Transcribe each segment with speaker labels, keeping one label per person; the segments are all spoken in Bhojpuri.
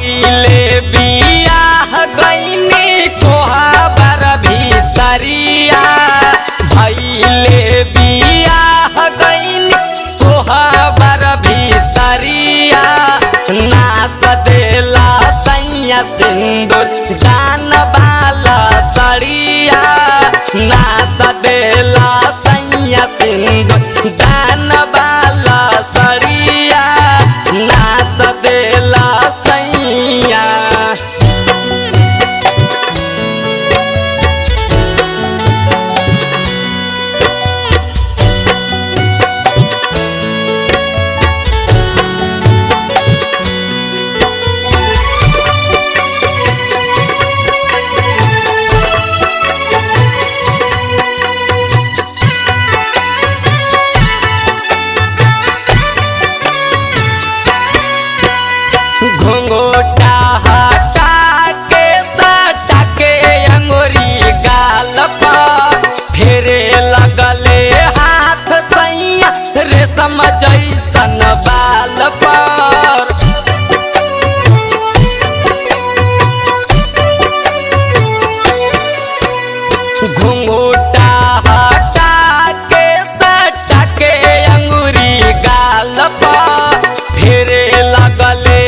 Speaker 1: भइले बियाह गइनी कोहबर भीतरिया भइले बियाह गइनी कोहबर भीतरिया नाच देला सैया सिंदूर जान वाला सड़िया नाच देला सैया सिंदूर जान वाला सड़िया नाच देला सैया। घुंघोटा हटा के सटा के अंगुरी गाल पर फेरे लगले हाथ सैया रेशम जैसन बाल पर घुंघोटा हटा के सटा के अंगुरी गाल पर फेरे लगले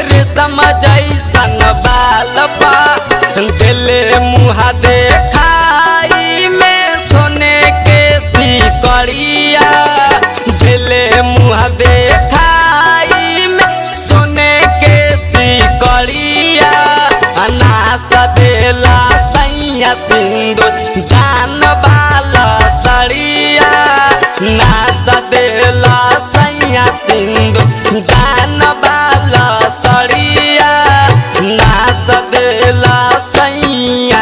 Speaker 1: रेशम जैसन बाल पर दिले मुँह देखाई में सोने के सिकड़िया दिले मुँह देखाई में सोने के सिकड़िया नाच देला सैया सिंदूर जान वाला सड़िया नाच देला सैया सिंदूर जान वाला सड़िया नाच देला सैया।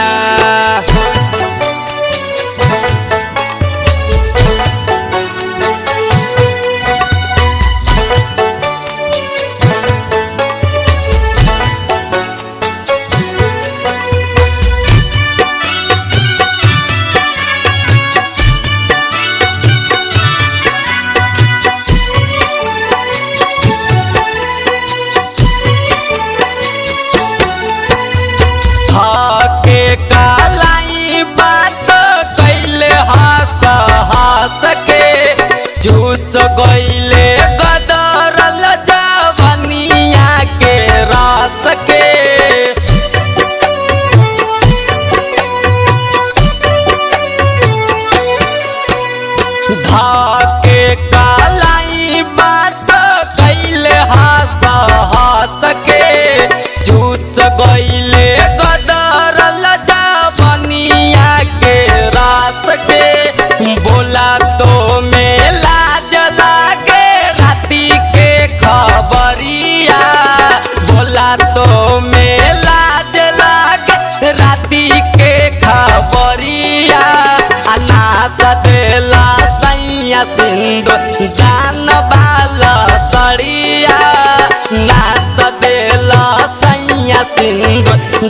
Speaker 1: के कालाई बात कैले हंस हंस के चूस गइले गदरल जवनिया के रस के धाके कालाई बात कैले हंस हंस के चूस गइले बोला तो में लाज लागे राती के खबरिया बोला तो में लाज लागे राती के खबरिया नाच देला सैया सिंदूर जान वाला सड़िया नाच देला सैया सिंदूर